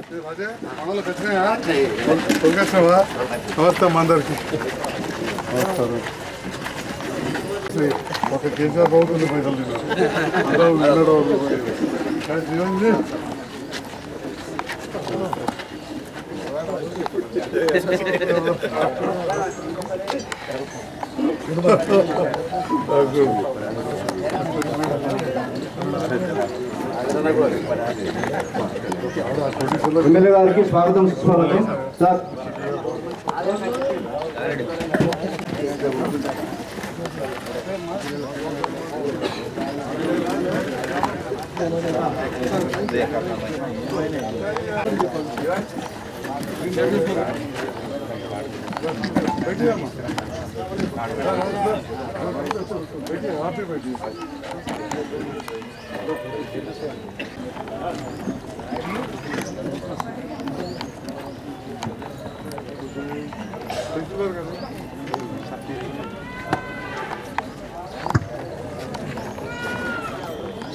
నమస్తే అందరికి నమస్కారం. ఒక కేసీఆర్ బాగుంటుంది పైసలు ఎమ్మెల్యే గారికి స్వాగతం సుస్వాగతం సార్.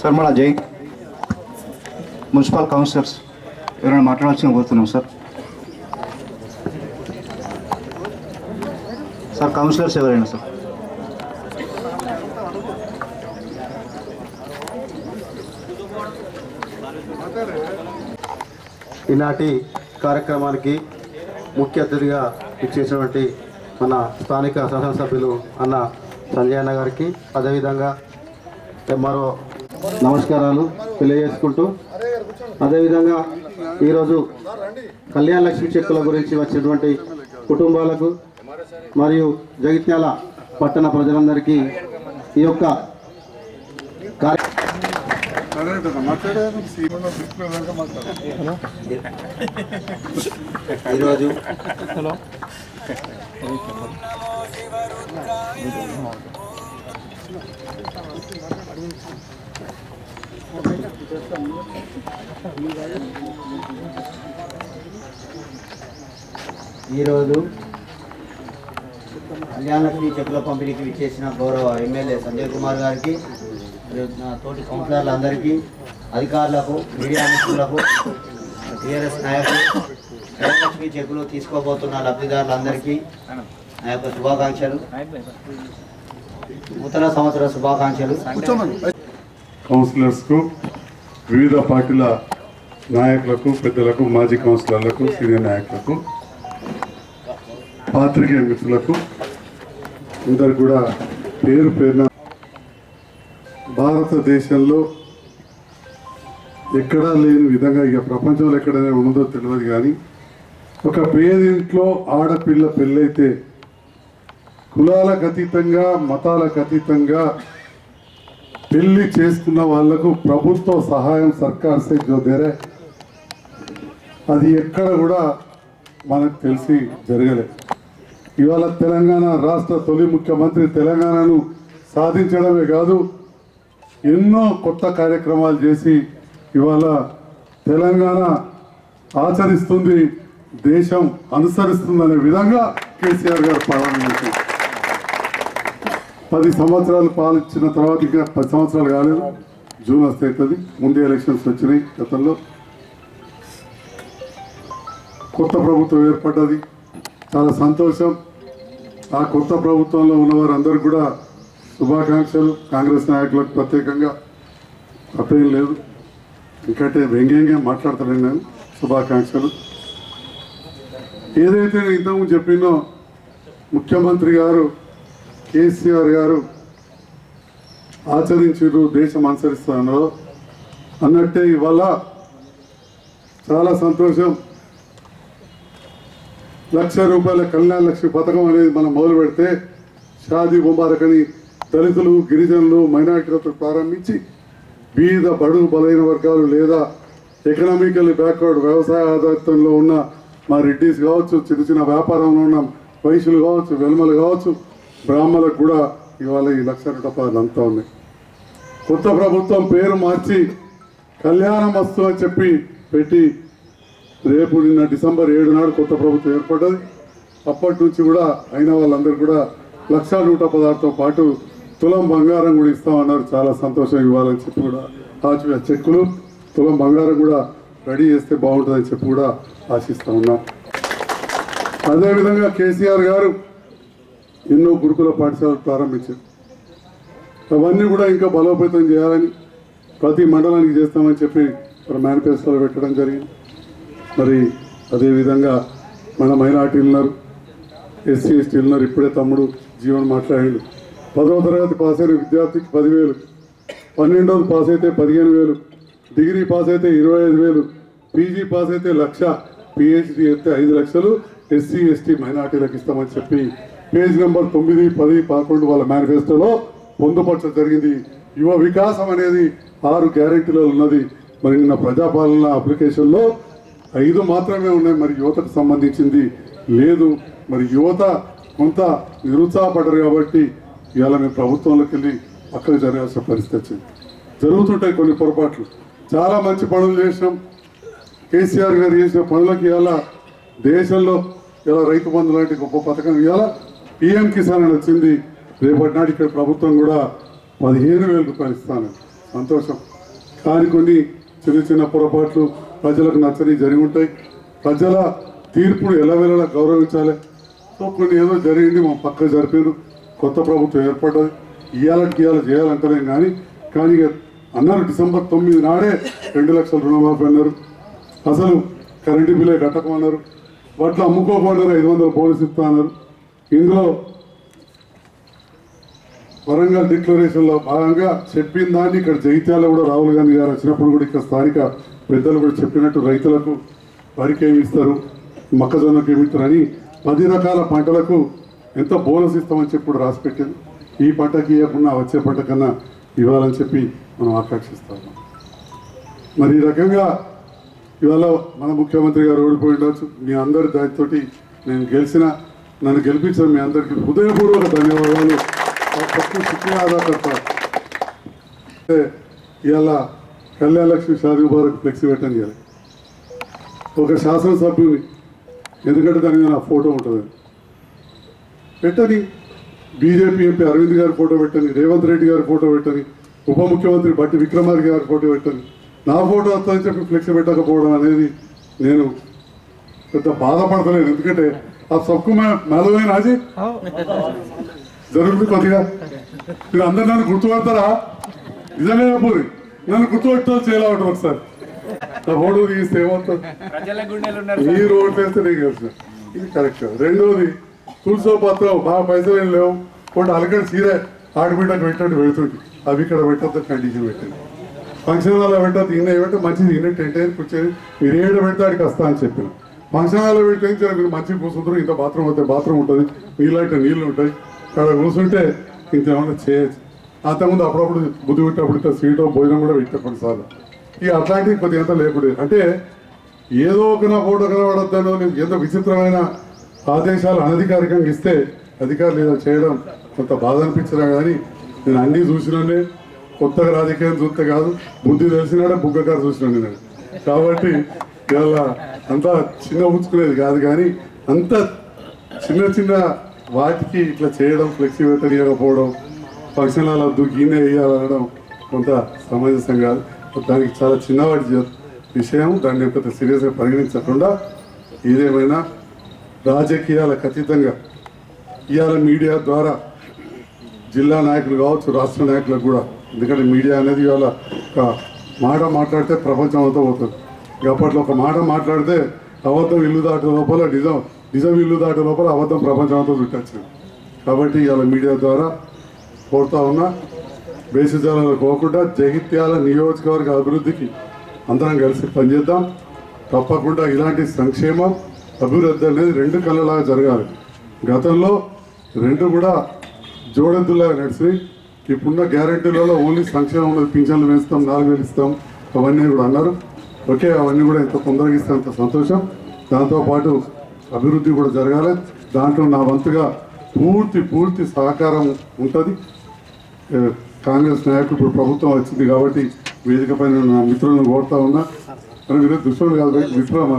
సార్ మన జై మున్సిపల్ కౌన్సిలర్స్ ఎవరైనా మాట్లాడాల్సిన కోరుతున్నాం సార్. సార్ కౌన్సిలర్స్ ఎవరైనా సార్. ఈనాటి కార్యక్రమానికి ముఖ్య అతిథిగా ఇచ్చేసినటువంటి మన స్థానిక శాసనసభ్యులు అన్న సంజయ్ అన్న గారికి అదేవిధంగా మరో నమస్కారాలు తెలియజేసుకుంటూ, అదేవిధంగా ఈరోజు కళ్యాణ లక్ష్మి చెక్కుల గురించి వచ్చినటువంటి కుటుంబాలకు మరియు జగిత్యాల పట్టణ ప్రజలందరికీ ఈ యొక్క ఈరోజు కళ్యాణలక్ష్మి చెక్కుల పంపిణీకి విచ్చేసిన గౌరవ ఎమ్మెల్యే సంజయ్ కుమార్ గారికి, తోటి కౌన్సిలర్లందరికీ, అధికారులకు, మీడియా మిత్రులకు, టీఆర్ఎస్ నాయకులు, కళ్యాణలక్ష్మి చెక్కులు తీసుకోబోతున్న లబ్ధిదారులందరికీ నా యొక్క శుభాకాంక్షలు, నూతన సంవత్సర శుభాకాంక్షలు. కౌన్సిలర్స్కు, వివిధ పార్టీల నాయకులకు, పెద్దలకు, మాజీ కౌన్సిలర్లకు, సీనియర్ నాయకులకు, పాత్రికేయ మిత్రులకు అందరు కూడా పేరు పేరున భారతదేశంలో ఎక్కడా లేని విధంగా, ఇక ప్రపంచంలో ఎక్కడైనా ఉన్నదో తెలియదు కానీ, ఒక పేదింట్లో ఆడపిల్ల పెళ్ళైతే కులాలకు అతీతంగా, మతాలకు అతీతంగా పెళ్లి చేసుకున్న వాళ్లకు ప్రభుత్వ సహాయం సర్కార్ సే జో దేరే, అది ఎక్కడ కూడా మనకు తెలిసి జరగలేదు. ఇవాళ తెలంగాణ రాష్ట్ర తొలి ముఖ్యమంత్రి తెలంగాణను సాధించడమే కాదు, ఎన్నో కొత్త కార్యక్రమాలు చేసి ఇవాళ తెలంగాణ ఆచరిస్తుంది, దేశం అనుసరిస్తుందనే విధంగా కేసీఆర్ గారు పాలన చేశారు. 10 సంవత్సరాలు పాలించిన తర్వాత ఇంకా 10 సంవత్సరాలు కాలేదు, జూన్ వస్తే అవుతుంది. ముందే ఎలక్షన్స్ వచ్చినాయి. గతంలో కొత్త ప్రభుత్వం ఏర్పడ్డది, చాలా సంతోషం. ఆ కొత్త ప్రభుత్వంలో ఉన్నవారందరూ కూడా శుభాకాంక్షలు. కాంగ్రెస్ నాయకులకు ప్రత్యేకంగా తప్పేం లేదు, ఇంకంటే వ్యంగ్యంగా మాట్లాడతాను నేను. శుభాకాంక్షలు. ఏదైతే నేను ఇంతకుముందు చెప్పినో, ముఖ్యమంత్రి గారు కేసీఆర్ గారు ఆచరించారు, దేశం అనుసరిస్తున్నారు అన్నట్టే ఇవాళ చాలా సంతోషం. ₹1,00,000 కళ్యాణ లక్ష్మి పథకం అనేది మనం మొదలు పెడితే, షాదీ ముబారక్ అని దళితులు, గిరిజనులు, మైనారిటీలతో ప్రారంభించి బీద బడుగు బలైన వర్గాలు లేదా ఎకనామికల్లీ బ్యాక్వర్డ్ వ్యవసాయ ఆధారితంలో ఉన్న మా రెడ్డిస్ కావచ్చు, చిన్న చిన్న వ్యాపారంలో ఉన్న వైశ్యులు కావచ్చు, వెల్మలు కావచ్చు, బ్రాహ్మణులకు కూడా ఇవాళ ఈ ₹1,00,000 అంతా ఉన్నాయి. కొత్త ప్రభుత్వం పేరు మార్చి కళ్యాణం వస్తు అని చెప్పి పెట్టి, రేపు నిన్న డిసెంబర్ 7 నాడు కొత్త ప్రభుత్వం ఏర్పడ్డది. అప్పటి నుంచి కూడా అయిన వాళ్ళందరూ కూడా ₹1,116తో పాటు తులం బంగారం కూడా ఇస్తామన్నారు. చాలా సంతోషం. ఇవ్వాలని చెప్పి కూడా చెక్కులు, తులం బంగారం కూడా రెడీ చేస్తే బాగుంటుందని చెప్పి కూడా ఆశిస్తూ ఉన్నా. అదేవిధంగా కేసీఆర్ గారు ఎన్నో గురుకుల పాఠశాలలు ప్రారంభించారు. అవన్నీ కూడా ఇంకా బలోపేతం చేయాలని ప్రతి మండలానికి చేస్తామని చెప్పి మన మేనిఫెస్టోలో పెట్టడం జరిగింది. మరి అదేవిధంగా మన మైనార్టీలు ఉన్నారు, ఎస్సీ ఎస్టీలు ఉన్నారు. ఇప్పుడే తమ్ముడు జీవన్ మాట్లాడిండు. 10వ తరగతి పాస్ అయిన విద్యార్థికి 10,000, 12వ పాస్ అయితే 15,000, డిగ్రీ పాస్ అయితే 25,000, పీజీ పాస్ అయితే 1,00,000, పిహెచ్డి అయితే 5 లక్షలు ఎస్సీ ఎస్టీ మైనార్టీలకు ఇస్తామని చెప్పి పేజ్ నెంబర్ 9, 10, 11 వాళ్ళ మేనిఫెస్టోలో పొందుపరచడం జరిగింది. యువ వికాసం అనేది 6 గ్యారెంటీలలో ఉన్నది. మరి నిన్న ప్రజాపాలన అప్లికేషన్లో 5 మాత్రమే ఉన్నాయి. మరి యువతకు సంబంధించింది లేదు. మరి యువత కొంత నిరుత్సాహపడరు కాబట్టి ఇవాళ మేము ప్రభుత్వంలోకి వెళ్ళి పక్కకు జరగాల్సిన పరిస్థితి వచ్చింది. జరుగుతుంటాయి కొన్ని పొరపాట్లు. చాలా మంచి పనులు చేసినాం. కేసీఆర్ గారు చేసిన పనులకి ఇవాళ దేశంలో ఇలా రైతు బంధు లాంటి గొప్ప పథకం ఇవాళ పిఎం కిసాన్ అని వచ్చింది. రేపటి నాడు ఇక్కడ ప్రభుత్వం కూడా 15,000 రూపాయలు ఇస్తాను. సంతోషం. కానీ కొన్ని చిన్న చిన్న పొరపాట్లు ప్రజలకు నచ్చని జరిగి ఉంటాయి. ప్రజల తీర్పును ఎల్లవేళలా గౌరవించాలి. సో కొన్ని ఏదో జరిగింది, మా పక్క జరిపారు. కొత్త ప్రభుత్వం ఏర్పడ్డది. ఇవాళ చేయాలంటలేం కానీ అన్నారు డిసెంబర్ 9 నాడే 2 లక్షల రుణమాఫీ అన్నారు. అసలు కరెంటు బిల్లే కట్టకమన్నారు. వాటిలో అమ్ముకోకుండా 500 బోనస్ ఇస్తా అన్నారు. ఇందులో వరంగల్ డిక్లరేషన్లో భాగంగా చెప్పిన దాన్ని ఇక్కడ జగిత్యాల కూడా రాహుల్ గాంధీ గారు వచ్చినప్పుడు కూడా ఇక్కడ స్థానిక పెద్దలు కూడా చెప్పినట్టు రైతులకు వరికి ఏమి ఇస్తారు, మొక్కజొన్నకు ఏమి ఇస్తారు అని 10 రకాల పంటలకు ఎంత బోనస్ ఇస్తామని చెప్పి కూడా రాసి పెట్టింది. ఈ పంటకి ఇవ్వకుండా వచ్చే పంట కన్నా ఇవ్వాలని చెప్పి మనం ఆకాంక్షిస్తాము. మరి ఈ రకంగా ఇవాళ మన ముఖ్యమంత్రి గారు ఓడిపోయి ఉండొచ్చు. మీ అందరి దానితోటి నన్ను గెలిపించిన మీ అందరికీ హృదయపూర్వక ధన్యవాదాలు. శుక్రియ అదా కడతారు. ఇవాళ కళ్యాణ లక్ష్మి షాదీ ముబారక్ ఫ్లెక్సీ పెట్టని చేయాలి ఒక శాసనసభ్యుని, ఎందుకంటే దాని మీద నా ఫోటో ఉంటుంది పెట్టని. బీజేపీ ఎంపీ అరవింద్ గారి ఫోటో పెట్టని, రేవంత్ రెడ్డి గారి ఫోటో పెట్టని, ఉప ముఖ్యమంత్రి బట్టి విక్రమార్క గారి ఫోటో పెట్టని, నా ఫోటో వస్తుందని చెప్పి ఫ్లెక్సీ పెట్టకపోవడం అనేది నేను పెద్ద బాధపడతలేను. ఎందుకంటే ఆ సబ్కు మేలవే నాజీ జరుగుతుంది కొద్దిగా. మీరు అందరు నన్ను గుర్తుపడతారా? నిజమే పూరి నన్ను గుర్తుపట్టడం చేయాలి ఒకసారి. నా ఫోటో తీస్తే ఏమవుతుంది? ఈ రోడ్డు వేస్తే నేను కలిసిన ఇది కరెక్ట్. రెండోది తులసో పత్రం బాగా పైసలు ఏం లేవు, ఒకటి అలకడ సీరే ఆడబిడ్డకు పెట్టండి పెడుతుంది. అవి ఇక్కడ పెట్టద్దు కండిషన్ పెట్టండి. ఫంక్షన్ హాల్లో పెట్టద్దు. ఇన్న ఏమంటే మంచిది, ఇన్న టెంట్ అయిన కూర్చొని మీరు ఏడ పెడితే ఆడికి వస్తా అని చెప్పిన. ఫంక్షన్ హాల్లో పెడితే మీరు మంచిగా కూర్చుంటారు. ఇంత బాత్రూమ్ అయితే బాత్రూమ్ ఉంటుంది, నీళ్ళంటే నీళ్ళు ఉంటాయి. అక్కడ కూర్చుంటే ఇంకేమన్నా చేయొచ్చు. అంతకుముందు అప్పుడప్పుడు బుద్ధి పెట్టినప్పుడు ఇంత స్వీట్ భోజనం కూడా పెట్టారు కొన్నిసార్లు. ఇక అట్లాంటివి కొద్దిగా అంతా లేకుండా అంటే ఏదో ఒక నా ఫోటో కనబడద్దానో నేను ఏదో విచిత్రమైన ఆదేశాలు అనధికారికంగా ఇస్తే అధికారులు ఏదో చేయడం కొంత బాధ అనిపించినా కానీ నేను అన్నీ చూసినానే. కొత్తగా రాజకీయం చూస్తే కాదు, బుద్ధి తెలిసినాడే బుగ్గగారు చూసినాను నేను. కాబట్టి ఇవాళ అంతా చిన్న ఉంచుకునేది కాదు, కానీ అంత చిన్న చిన్న వాటికి ఇట్లా చేయడం, ఫ్లెక్సీ పెట్టకపోవడం, ఫంక్షన్ హాల్ వద్దు గీనే వేయాలనడం కొంత సమంజసం కాదు. దానికి చాలా చిన్నవాటి విషయం. దాన్ని పెద్ద సీరియస్గా పరిగణించకుండా ఏదేమైనా రాజకీయాలకు అతీతంగా ఇవాళ మీడియా ద్వారా జిల్లా నాయకులు కావచ్చు, రాష్ట్ర నాయకులకు కూడా, ఎందుకంటే మీడియా అనేది ఇవాళ ఒక మాట మాట్లాడితే ప్రపంచం అంతా పోతుంది. అప్పట్లో ఒక మాట మాట్లాడితే అబద్ధం ఇల్లు దాటే లోపల నిజం ఇల్లు దాటే లోపల అబద్ధం ప్రపంచం అంతా చుట్టొచ్చింది. కాబట్టి ఇవాళ మీడియా ద్వారా కోరుతా ఉన్నా, బేసిజాలలో పోకుండా జగిత్యాల నియోజకవర్గ అభివృద్ధికి అందరం కలిసి పనిచేద్దాం. తప్పకుండా ఇలాంటి సంక్షేమం అభివృద్ధి అనేది 2 కళ్ళలాగా జరగాలి. గతంలో 2 కూడా జోడెద్దులాగా నడిచి ఇప్పుడున్న గ్యారెంటీలలో ఓన్లీ సంక్షేమం ఉన్నది. పింఛన్లు వేస్తాం, 4,000 ఇస్తాం, అవన్నీ కూడా అన్నారు. ఓకే, అవన్నీ కూడా ఎంత తొందరగా ఇస్తే అంత సంతోషం. దాంతోపాటు అభివృద్ధి కూడా జరగాలి. దాంట్లో నా వంతుగా పూర్తి సహకారం ఉంటుంది. కాంగ్రెస్ నాయకులు ఇప్పుడు ప్రభుత్వం వచ్చింది కాబట్టి వేదిక పైన నా మిత్రులను కోరుతా ఉన్నా. అని మీరు దుష్మన్ కాదు, మిత్రులు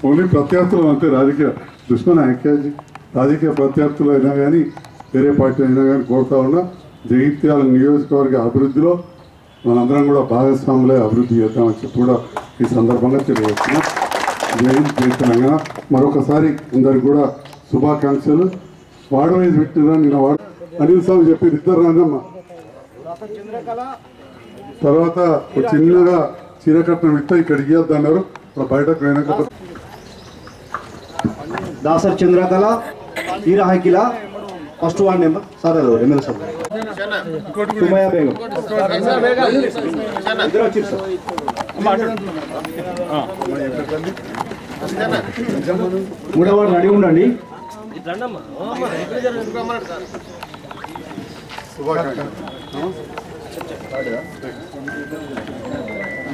ఓన్లీ ప్రత్యర్థులు అంతే. రాజకీయ దుష్మన్ ఐక్యాజీ రాజకీయ ప్రత్యర్థులు అయినా కానీ వేరే పార్టీ అయినా కానీ కోరుతా ఉన్నా. జగిత్యాల నియోజకవర్గ అభివృద్ధిలో మనందరం కూడా భాగస్వాములే అభివృద్ధి చేద్దామని చెప్పి కూడా ఈ సందర్భంగా తెలియజేస్తున్నాం. జై తెలంగాణ. మరొకసారి అందరికి కూడా శుభాకాంక్షలు. వార్డు వైజ్ పెట్టినా నిన్న వార్డు అనిల్ స్వామి చెప్పి ఇద్దరు రంగమ్మ తర్వాత ఒక చిన్నగా చీరకట్నం ఇస్తే ఇక్కడ ఇయ్యొద్దు అన్నారు. బయటకు వెనక దాసర్ చంద్రకళ ఈరాహకిల first ward number sir MLA sir Sumaiya Begum ఇద్దరు వచ్చారు సార్. మూడో వార్డు రెడీ ఉండండి.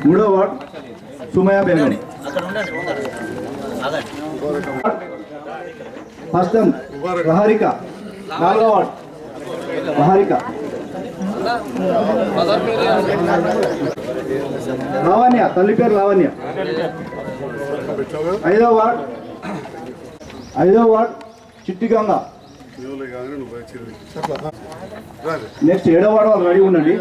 మూడో వార్డు సుమయ్య బేగం. ఫస్ట్ ప్రహారిక. నాలుగో వార్డు ప్రహారిక. లావణ్య, తల్లి పేరు లావణ్య. ఐదో వార్డ్ చిట్టి గంగ. నెక్స్ట్ 7వ వార్డు వాళ్ళు రెడీ ఉండండి.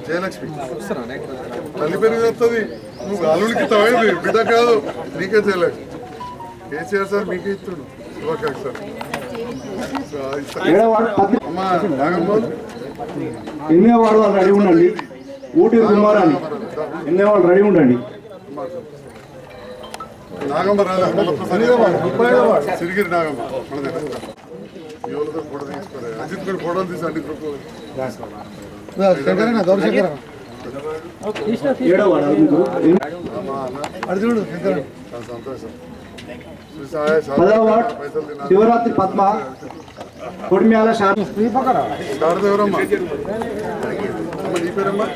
జయలక్ష్మి తల్లి పేరు చెప్తుంది. నువ్వు అల్లుడికి తవ్వేది బిడ్డ కాదు, నీకే జయలక్ష్మి. కేసీఆర్ సార్ మీకే ఇస్తున్నాడు. శుభాకాంక్ష సార్. 7వ వార్డు అమ్మా నాగమ్మ 8వ వార్డు వాళ్ళు రెడీ ఉండండి. ఊటీ కుమారాన్ని 8వ వార్డు రెడీ ఉండండి. నాగమ్మ రాదా సిరిగిరి నాగమ్మ మన దగ్గర యువలతో ఫోటో తీసుకోలేదు. అజిత్ కూడా ఫోటోలు తీసి అన్ని గ్రూప్లో 7వ వార్డు సంతోషం. 10వ వార్డు శివరాత్రి పద్మ కొడిమ్యాల శారదేవరమ్మా. అమ్మ నీ పేరమ్మా?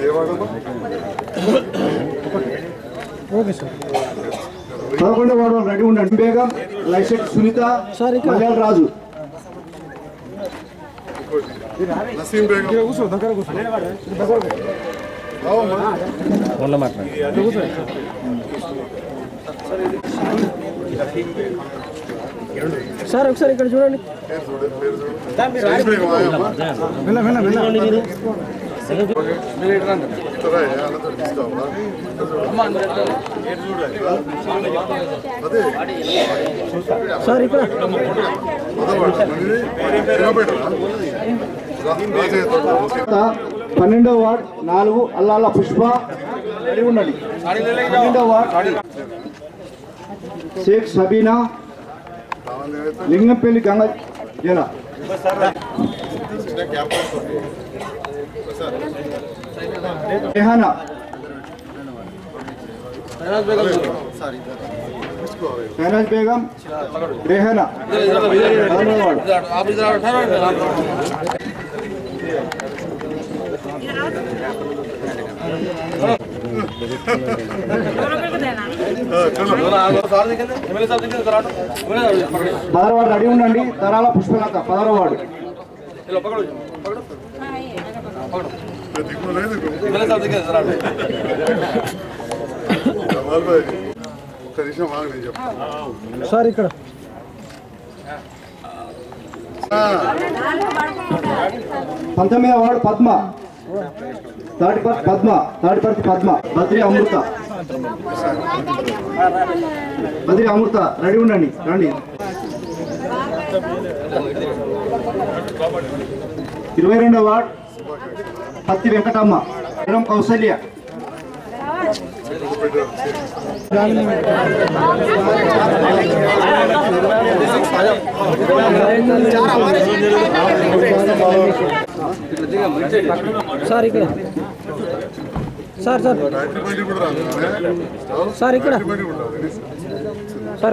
ఏ వాడమ్మా? 11వ వార్డు రెడీ ఉండండి. బేగం, లైసెట్ సునీత, మలయాళ రాజు. నసీం బేగం. సార్ ఒకసారి ఇక్కడ చూడండి. సార్ ఇక్కడ 12వ వార్డు 4 అల్లాల పుష్ప రెడీ ఉండండి. 12వ వార్డు షేక్ సబీనా లింగంపల్లి గంగ జిల్లా. రెహానా షహనాజ్ బేగం రెహానా 4వ వార్డు. పదహారు రెడీ ఉండండి. తరాల పుష్పలత 16వ వార్డు. ఒక్క నిమిషం ఆగు, నేను చెప్తాను. సార్ ఇక్కడ 19వ వార్డు పద్మ తాడిపర్తి పద్మ బద్రి అమృత రెడీ ఉండండి. రండి. 22వ వార్డు పత్తి వెంకటమ్మ కౌసల్య. సార్ ఇక్కడ సార్ బ్యాటరీ బండి కూడా రాదు. సార్ ఇక్కడ బ్యాటరీ బండి కూడా రాదు.